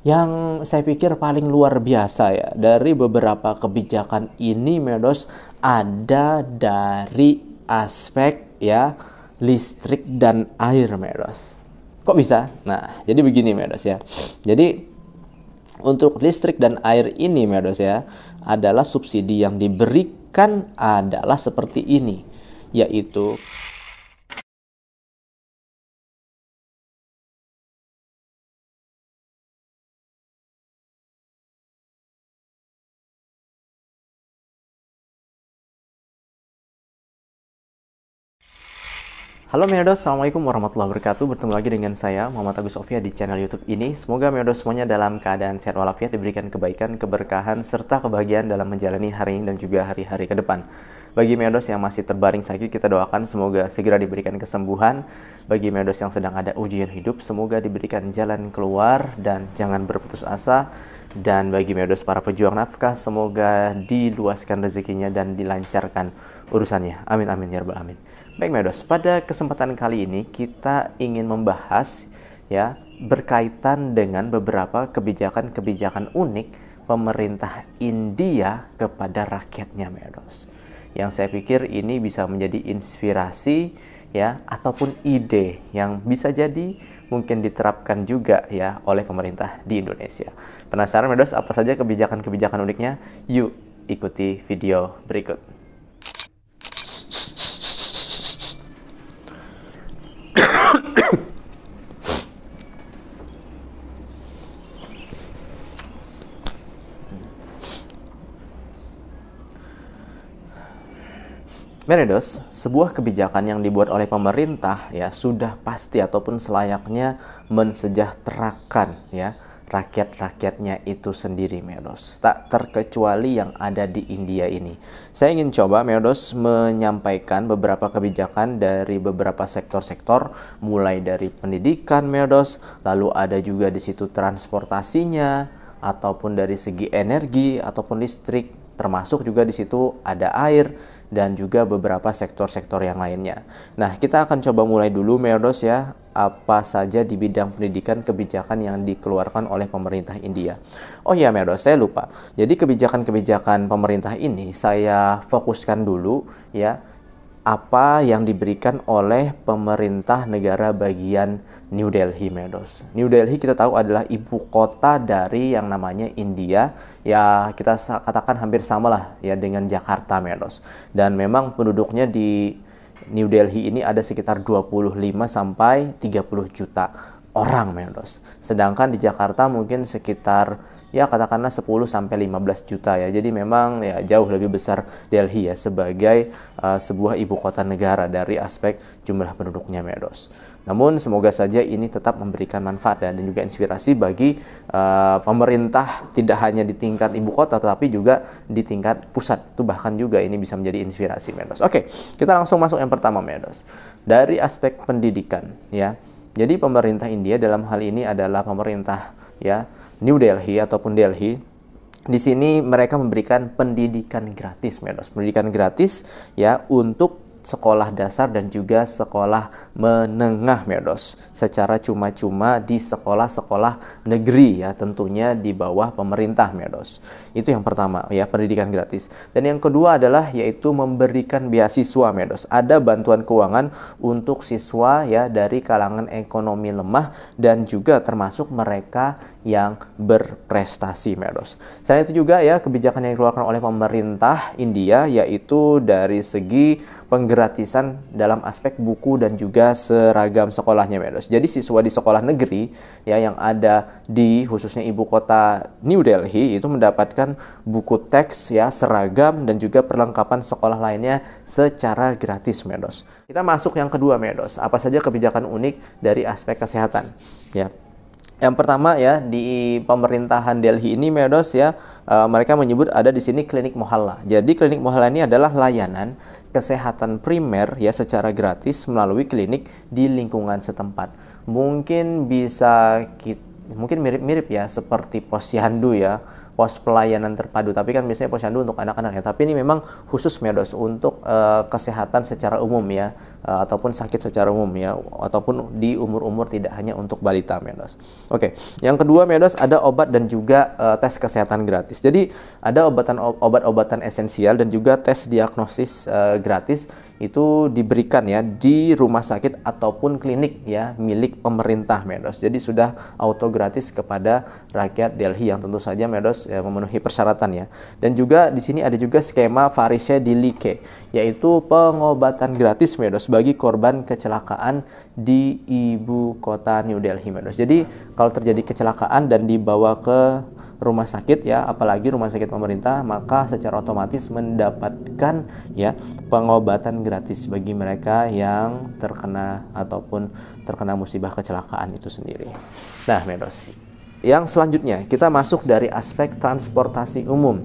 Yang saya pikir paling luar biasa ya dari beberapa kebijakan ini Medos ada dari aspek ya listrik dan air Medos. Kok bisa? Nah, jadi begini Medos ya. Jadi untuk listrik dan air ini Medos ya adalah subsidi yang diberikan adalah seperti ini, yaitu halo Medos, Assalamualaikum warahmatullahi wabarakatuh. Bertemu lagi dengan saya, Muhammad Agus Sofia di channel YouTube ini. Semoga Medos semuanya dalam keadaan sehat walafiat, diberikan kebaikan, keberkahan, serta kebahagiaan dalam menjalani hari ini dan juga hari-hari ke depan. Bagi Medos yang masih terbaring sakit, kita doakan semoga segera diberikan kesembuhan. Bagi Medos yang sedang ada ujian hidup, semoga diberikan jalan keluar dan jangan berputus asa. Dan bagi Medos para pejuang nafkah, semoga diluaskan rezekinya dan dilancarkan urusannya. Amin amin ya rabbal alamin. Baik Medos, pada kesempatan kali ini kita ingin membahas ya berkaitan dengan beberapa kebijakan-kebijakan unik pemerintah India kepada rakyatnya Medos. Yang saya pikir ini bisa menjadi inspirasi ya ataupun ide yang bisa jadi mungkin diterapkan juga ya oleh pemerintah di Indonesia. Penasaran Medos apa saja kebijakan-kebijakan uniknya? Yuk ikuti video berikut. Medos, sebuah kebijakan yang dibuat oleh pemerintah ya sudah pasti ataupun selayaknya mensejahterakan ya rakyat-rakyatnya itu sendiri Medos. Tak terkecuali yang ada di India ini. Saya ingin coba Medos menyampaikan beberapa kebijakan dari beberapa sektor-sektor, mulai dari pendidikan Medos, lalu ada juga di situ transportasinya, ataupun dari segi energi ataupun listrik, termasuk juga di situ ada air dan juga beberapa sektor-sektor yang lainnya. Nah, kita akan coba mulai dulu Medos ya, apa saja di bidang pendidikan kebijakan yang dikeluarkan oleh pemerintah India. Oh iya Medos, saya lupa. Jadi kebijakan-kebijakan pemerintah ini saya fokuskan dulu ya, apa yang diberikan oleh pemerintah negara bagian New Delhi Medos. New Delhi kita tahu adalah ibu kota dari yang namanya India, ya kita katakan hampir sama lah ya dengan Jakarta Medos. Dan memang penduduknya di New Delhi ini ada sekitar 25 sampai 30 juta orang Medos. Sedangkan di Jakarta mungkin sekitar ya katakanlah 10 sampai 15 juta ya. Jadi memang ya jauh lebih besar Delhi ya sebagai sebuah ibu kota negara dari aspek jumlah penduduknya Medos. Namun semoga saja ini tetap memberikan manfaat dan juga inspirasi bagi pemerintah, tidak hanya di tingkat ibu kota tetapi juga di tingkat pusat. Itu bahkan juga ini bisa menjadi inspirasi Medos. Oke, kita langsung masuk yang pertama Medos. Dari aspek pendidikan ya. Jadi pemerintah India dalam hal ini adalah pemerintah ya New Delhi ataupun Delhi. Di sini mereka memberikan pendidikan gratis Medos. Pendidikan gratis ya untuk sekolah dasar dan juga sekolah menengah Medos, secara cuma-cuma di sekolah-sekolah negeri ya, tentunya di bawah pemerintah Medos. Itu yang pertama ya, pendidikan gratis. Dan yang kedua adalah yaitu memberikan beasiswa Medos. Ada bantuan keuangan untuk siswa ya dari kalangan ekonomi lemah dan juga termasuk mereka yang berprestasi Medos. Selain itu juga ya kebijakan yang dikeluarkan oleh pemerintah India yaitu dari segi penggratisan dalam aspek buku dan juga seragam sekolahnya Medos. Jadi siswa di sekolah negeri ya yang ada di khususnya ibu kota New Delhi itu mendapatkan buku teks ya, seragam dan juga perlengkapan sekolah lainnya secara gratis Medos. Kita masuk yang kedua Medos. Apa saja kebijakan unik dari aspek kesehatan ya. Yang pertama ya di pemerintahan Delhi ini Medos ya mereka menyebut ada di sini klinik mohalla. Jadi klinik mohalla ini adalah layanan kesehatan primer ya secara gratis melalui klinik di lingkungan setempat. Mungkin bisa mungkin mirip-mirip ya seperti posyandu ya. pos pelayanan terpadu. Tapi kan biasanya posyandu untuk anak-anak ya. Tapi ini memang khusus Medos untuk kesehatan secara umum ya, ataupun sakit secara umum ya, ataupun di umur-umur, tidak hanya untuk balita Medos. Oke, yang kedua Medos ada obat dan juga tes kesehatan gratis. Jadi ada obat-obatan esensial dan juga tes diagnosis gratis itu diberikan ya di rumah sakit ataupun klinik ya milik pemerintah Medos. Jadi sudah auto gratis kepada rakyat Delhi yang tentu saja Medos ya, memenuhi persyaratan ya. Dan juga di sini ada juga skema Varishe Dilike, yaitu pengobatan gratis Medos bagi korban kecelakaan di ibu kota New Delhi Medos. Jadi kalau terjadi kecelakaan dan dibawa ke rumah sakit ya, apalagi rumah sakit pemerintah, maka secara otomatis mendapatkan ya pengobatan gratis bagi mereka yang terkena ataupun terkena musibah kecelakaan itu sendiri. Nah Medos, yang selanjutnya kita masuk dari aspek transportasi umum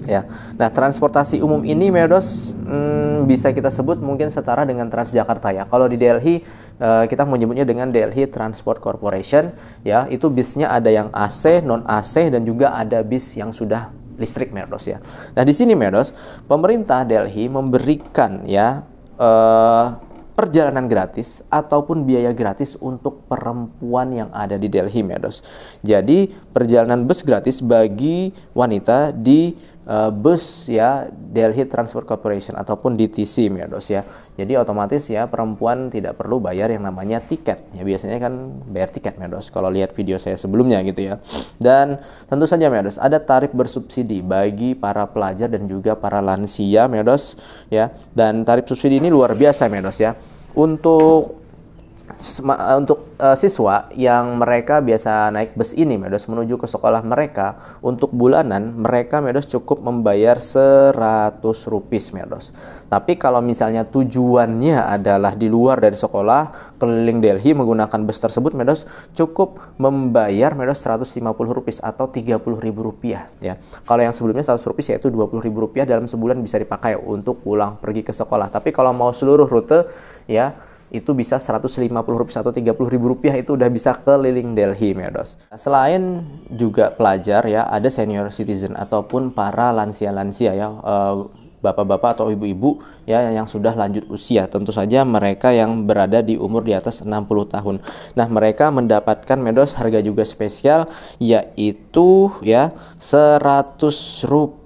ya. Nah transportasi umum ini Medos bisa kita sebut mungkin setara dengan Transjakarta ya. Kalau di Delhi kita menyebutnya dengan Delhi Transport Corporation ya. Itu bisnya ada yang AC, non AC, dan juga ada bis yang sudah listrik Medos ya. Nah di sini Medos, pemerintah Delhi memberikan ya perjalanan gratis ataupun biaya gratis untuk perempuan yang ada di Delhi Medos. Jadi perjalanan bus gratis bagi wanita di bus ya Delhi Transport Corporation ataupun DTC Medos ya. Jadi otomatis ya perempuan tidak perlu bayar yang namanya tiket ya, biasanya kan bayar tiket Medos kalau lihat video saya sebelumnya gitu ya. Dan tentu saja Medos ada tarif bersubsidi bagi para pelajar dan juga para lansia Medos ya. Dan tarif subsidi ini luar biasa Medos ya. Untuk siswa yang mereka biasa naik bus ini Medos menuju ke sekolah mereka, untuk bulanan mereka Medos cukup membayar 100 rupiah Medos. Tapi kalau misalnya tujuannya adalah di luar dari sekolah, keliling Delhi menggunakan bus tersebut Medos cukup membayar Medos 150 rupiah atau 30.000 rupiah ya. Kalau yang sebelumnya 100 rupiah yaitu 20.000 rupiah dalam sebulan bisa dipakai untuk pulang pergi ke sekolah. Tapi kalau mau seluruh rute ya itu bisa 150 rupiah atau 30.000 rupiah, itu udah bisa keliling Delhi Medos. Selain juga pelajar ya, ada senior citizen ataupun para lansia-lansia ya, bapak-bapak atau ibu-ibu ya yang sudah lanjut usia. Tentu saja mereka yang berada di umur di atas 60 tahun. Nah, mereka mendapatkan Medos harga juga spesial, yaitu ya 100 rupiah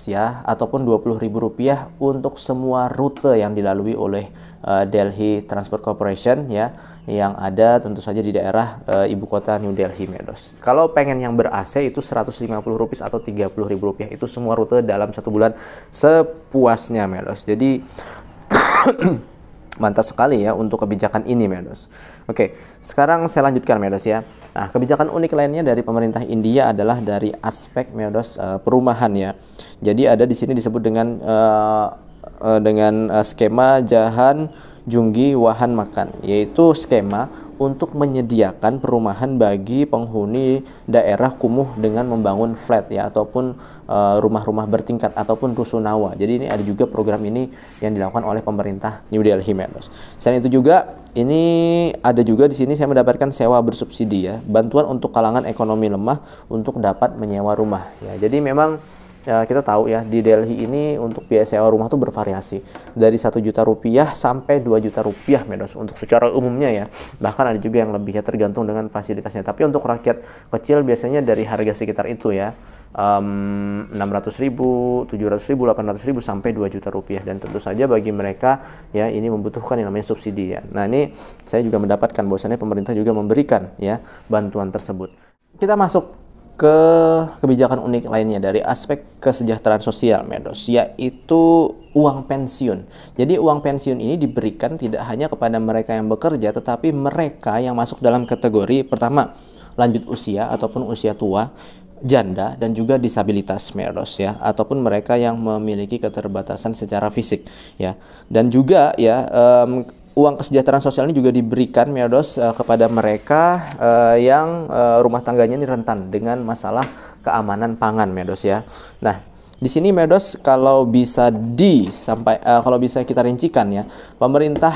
ya ataupun 20.000 rupiah untuk semua rute yang dilalui oleh Delhi Transport Corporation ya, yang ada tentu saja di daerah ibu kota New Delhi Medos. Kalau pengen yang ber-AC itu 150 rupiah atau 30.000 rupiah, itu semua rute dalam satu bulan sepuasnya Medos. Jadi mantap sekali ya untuk kebijakan ini Medos. Oke, sekarang saya lanjutkan Medos ya. Nah, kebijakan unik lainnya dari pemerintah India adalah dari aspek Medos perumahan ya. Jadi ada di sini disebut dengan skema Jahan Junggi Wahan Makan, yaitu skema untuk menyediakan perumahan bagi penghuni daerah kumuh dengan membangun flat ya, ataupun rumah-rumah bertingkat ataupun rusunawa. Jadi ini ada juga program ini yang dilakukan oleh pemerintah New Delhi Medos. Selain itu juga ini ada juga di sini saya mendapatkan sewa bersubsidi ya, bantuan untuk kalangan ekonomi lemah untuk dapat menyewa rumah ya. Jadi memang ya, kita tahu ya di Delhi ini untuk biaya sewa rumah tuh bervariasi dari 1 juta rupiah sampai 2 juta rupiah Medos untuk secara umumnya ya. Bahkan ada juga yang lebih ya, tergantung dengan fasilitasnya. Tapi untuk rakyat kecil biasanya dari harga sekitar itu ya, 600.000, 700.000, 800.000 sampai 2 juta rupiah. Dan tentu saja bagi mereka ya ini membutuhkan yang namanya subsidi ya. Nah, ini saya juga mendapatkan bahwasannya pemerintah juga memberikan ya bantuan tersebut. Kita masuk ke kebijakan unik lainnya dari aspek kesejahteraan sosial Medos, yaitu uang pensiun. Jadi uang pensiun ini diberikan tidak hanya kepada mereka yang bekerja, tetapi mereka yang masuk dalam kategori pertama lanjut usia ataupun usia tua, janda, dan juga disabilitas Medos ya, ataupun mereka yang memiliki keterbatasan secara fisik ya. Dan juga ya uang kesejahteraan sosial ini juga diberikan Medos kepada mereka yang rumah tangganya ini rentan dengan masalah keamanan pangan Medos ya. Nah, di sini Medos kalau bisa kalau bisa kita rincikan ya, pemerintah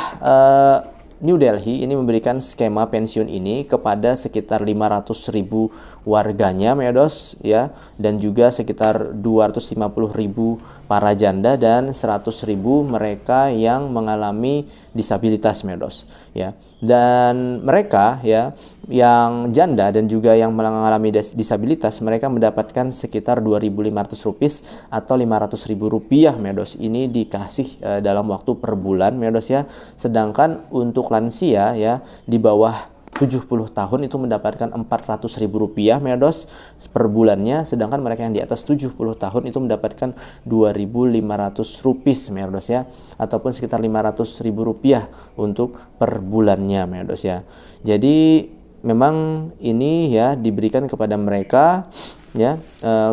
New Delhi ini memberikan skema pensiun ini kepada sekitar 500.000 warganya Medos ya, dan juga sekitar 250.000 para janda dan 100.000 mereka yang mengalami disabilitas Medos ya. Dan mereka ya yang janda dan juga yang mengalami disabilitas, mereka mendapatkan sekitar 2.500 rupiah atau 500.000 rupiah Medos. Ini dikasih dalam waktu per bulan Medos ya. Sedangkan untuk lansia ya di bawah 70 tahun itu mendapatkan 400.000 rupiah Medos per bulannya, sedangkan mereka yang di atas 70 tahun itu mendapatkan 2.500 rupiah Medos ya, ataupun sekitar 500.000 rupiah untuk per bulannya Medos ya. Jadi memang ini ya diberikan kepada mereka ya,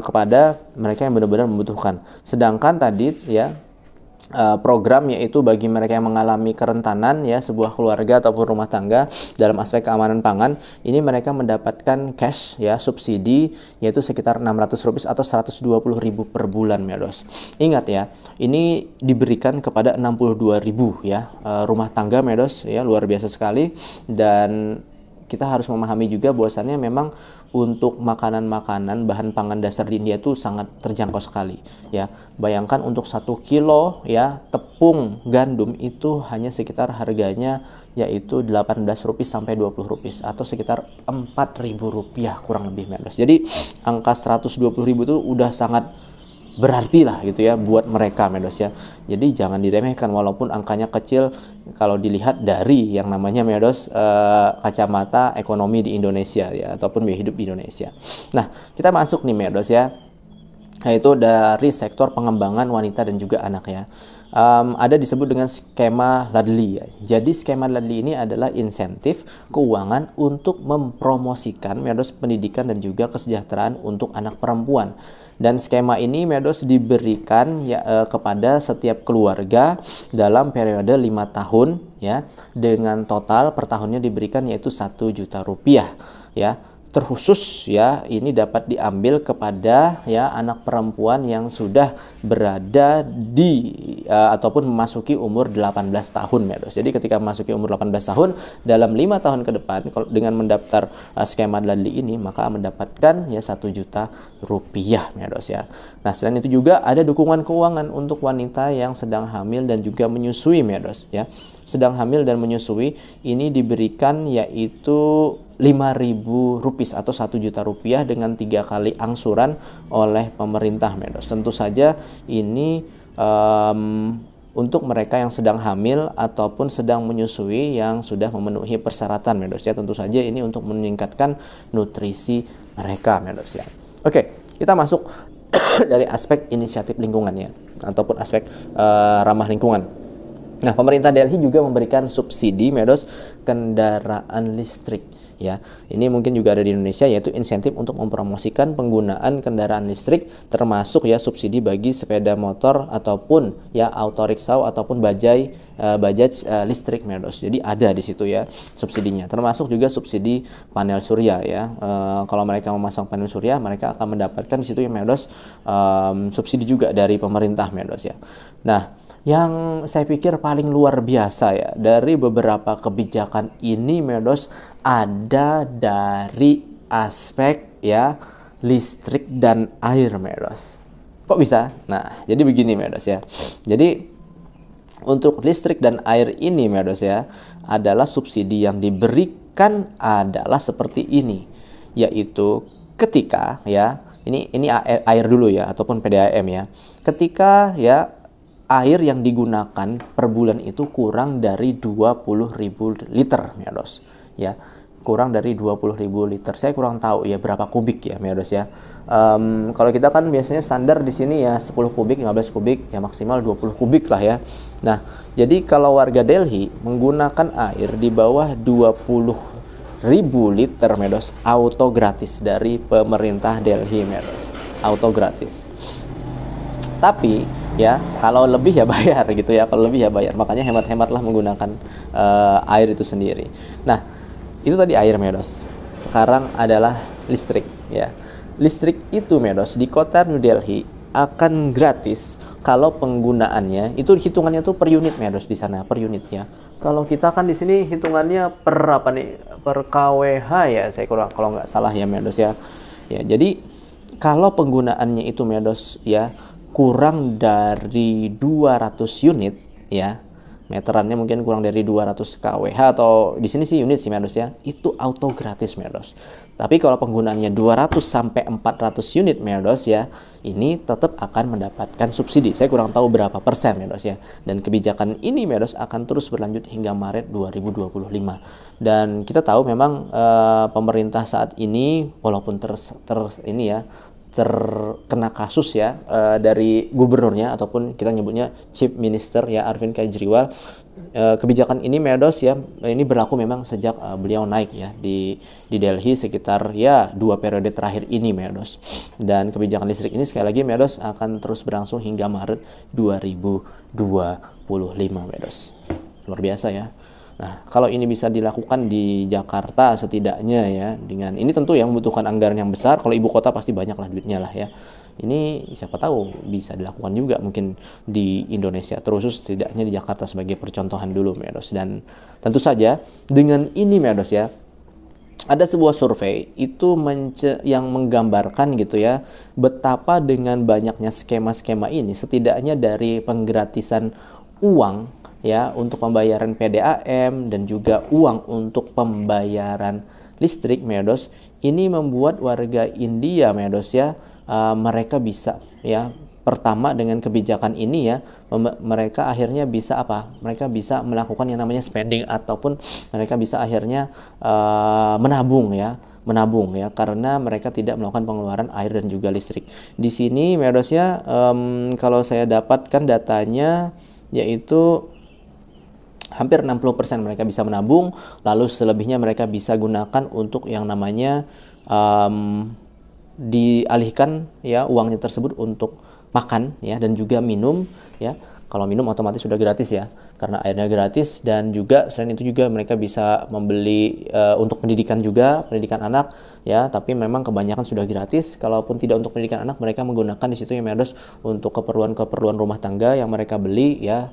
kepada mereka yang benar-benar membutuhkan. Sedangkan tadi ya program yaitu bagi mereka yang mengalami kerentanan ya, sebuah keluarga ataupun rumah tangga dalam aspek keamanan pangan, ini mereka mendapatkan cash ya, subsidi yaitu sekitar 600 rupiah atau 120.000 per bulan Medos. Ingat ya, ini diberikan kepada 62.000 ya rumah tangga Medos ya, luar biasa sekali. Dan kita harus memahami juga bahwasannya memang untuk makanan-makanan bahan pangan dasar di India itu sangat terjangkau sekali ya. Bayangkan untuk 1 kilo ya tepung gandum itu hanya sekitar harganya yaitu 18 rupiah sampai 20 rupiah atau sekitar 4.000 rupiah kurang lebih Medos. Jadi angka 120.000 itu udah sangat berarti lah gitu ya buat mereka Medos ya. Jadi jangan diremehkan walaupun angkanya kecil kalau dilihat dari yang namanya Medos kacamata ekonomi di Indonesia ya, ataupun biaya hidup di Indonesia. Nah, kita masuk nih Medos ya, yaitu dari sektor pengembangan wanita dan juga anak ya. Ada disebut dengan skema Ladli ya. Jadi skema Ladli ini adalah insentif keuangan untuk mempromosikan Medos pendidikan dan juga kesejahteraan untuk anak perempuan. Dan skema ini Medos diberikan ya kepada setiap keluarga dalam periode 5 tahun ya, dengan total per tahunnya diberikan yaitu 1 juta rupiah ya. Terkhusus ya, ini dapat diambil kepada ya anak perempuan yang sudah berada di ataupun memasuki umur 18 tahun Medos. Jadi ketika memasuki umur 18 tahun dalam 5 tahun ke depan dengan mendaftar skema Ladli ini, maka mendapatkan ya 1 juta rupiah Medos ya. Nah, selain itu juga ada dukungan keuangan untuk wanita yang sedang hamil dan juga menyusui Medos ya. Sedang hamil dan menyusui ini diberikan yaitu 5.000 rupiah atau 1 juta rupiah dengan 3 kali angsuran oleh pemerintah Medos. Tentu saja ini untuk mereka yang sedang hamil ataupun sedang menyusui yang sudah memenuhi persyaratan Medos ya. Tentu saja ini untuk meningkatkan nutrisi mereka Medos ya. Oke, kita masuk dari aspek inisiatif lingkungannya ataupun aspek ramah lingkungan. Nah, pemerintah Delhi juga memberikan subsidi Medos kendaraan listrik ya. Ini mungkin juga ada di Indonesia, yaitu insentif untuk mempromosikan penggunaan kendaraan listrik, termasuk ya subsidi bagi sepeda motor ataupun ya auto rickshaw ataupun bajaj listrik Medos. Jadi ada di situ ya subsidinya. Termasuk juga subsidi panel surya ya. Kalau mereka memasang panel surya, mereka akan mendapatkan di situ ya Medos subsidi juga dari pemerintah Medos ya. Nah, yang saya pikir paling luar biasa ya dari beberapa kebijakan ini Medos ada dari aspek ya listrik dan air Medos. Kok bisa? Nah, jadi begini Medos ya. Jadi untuk listrik dan air ini Medos ya adalah subsidi yang diberikan adalah seperti ini, yaitu ketika ya ini air dulu ya ataupun PDAM ya. Ketika ya air yang digunakan per bulan itu kurang dari 20.000 liter Medos ya, kurang dari 20.000 liter. Saya kurang tahu ya berapa kubik ya Medos ya. Kalau kita kan biasanya standar di sini ya 10 kubik, 15 kubik, ya maksimal 20 kubik lah ya. Nah, jadi kalau warga Delhi menggunakan air di bawah 20.000 liter Medos, auto gratis dari pemerintah Delhi Medos, auto gratis. Tapi ya kalau lebih ya bayar gitu ya, kalau lebih ya bayar. Makanya hemat-hematlah menggunakan air itu sendiri. Nah, itu tadi air Medos. Sekarang adalah listrik ya. Listrik itu Medos di kota New Delhi akan gratis kalau penggunaannya itu hitungannya tuh per unit Medos di sana, per unitnya. Kalau kita kan di sini hitungannya per apa nih? Per kWh ya, saya kurang kalau nggak salah ya Medos ya. Ya, jadi kalau penggunaannya itu Medos ya kurang dari 200 unit ya, meterannya mungkin kurang dari 200 kWh atau di sini sih unit sih Medos ya, itu auto gratis Medos. Tapi kalau penggunaannya 200 sampai 400 unit Medos ya, ini tetap akan mendapatkan subsidi. Saya kurang tahu berapa persen Medos ya. Dan kebijakan ini Medos akan terus berlanjut hingga Maret 2025. Dan kita tahu memang pemerintah saat ini walaupun terkena kasus ya dari gubernurnya ataupun kita nyebutnya Chief Minister ya Arvind Kejriwal. Kebijakan ini Medos ya ini berlaku memang sejak beliau naik ya di Delhi sekitar ya 2 periode terakhir ini Medos. Dan kebijakan listrik ini sekali lagi Medos akan terus berlangsung hingga Maret 2025 Medos. Luar biasa ya. Nah, kalau ini bisa dilakukan di Jakarta setidaknya ya, dengan ini tentu yang membutuhkan anggaran yang besar. Kalau ibu kota pasti banyak lah duitnya lah ya. Ini siapa tahu bisa dilakukan juga mungkin di Indonesia, terus setidaknya di Jakarta sebagai percontohan dulu Medos. Dan tentu saja dengan ini Medos ya, ada sebuah survei itu yang menggambarkan gitu ya, betapa dengan banyaknya skema-skema ini setidaknya dari penggratisan uang ya untuk pembayaran PDAM dan juga uang untuk pembayaran listrik Medos, ini membuat warga India Medos ya mereka bisa ya, pertama dengan kebijakan ini ya mereka akhirnya bisa apa? Mereka bisa melakukan yang namanya spending ataupun mereka bisa akhirnya menabung ya karena mereka tidak melakukan pengeluaran air dan juga listrik. Di sini Medos ya kalau saya dapatkan datanya yaitu hampir 60% mereka bisa menabung, lalu selebihnya mereka bisa gunakan untuk yang namanya dialihkan ya uangnya tersebut untuk makan ya dan juga minum ya. Kalau minum otomatis sudah gratis ya karena airnya gratis, dan juga selain itu juga mereka bisa membeli untuk pendidikan juga, pendidikan anak ya, tapi memang kebanyakan sudah gratis. Kalaupun tidak untuk pendidikan anak, mereka menggunakan di situ ya Medos untuk keperluan rumah tangga yang mereka beli ya,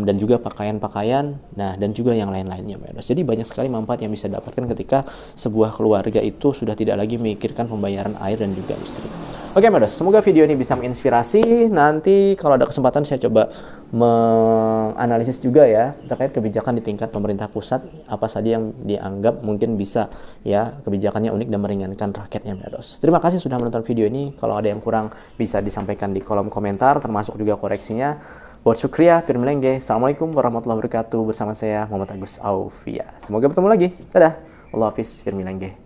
dan juga pakaian-pakaian, nah dan juga yang lain-lainnya Medos. Jadi banyak sekali manfaat yang bisa didapatkan ketika sebuah keluarga itu sudah tidak lagi memikirkan pembayaran air dan juga listrik. Oke Medos, semoga video ini bisa menginspirasi. Nanti kalau ada kesempatan saya coba menganalisis juga ya terkait kebijakan di tingkat pemerintah pusat, apa saja yang dianggap mungkin bisa ya kebijakannya unik dan meringankan rakyatnya Medos. Terima kasih sudah menonton video ini. Kalau ada yang kurang bisa disampaikan di kolom komentar, termasuk juga koreksinya. Buat syukriya, firmilengge. Assalamualaikum warahmatullahi wabarakatuh. Bersama saya Muhammad Agus Aufia. Semoga bertemu lagi. Dadah. Allah Hafiz, firmilengge.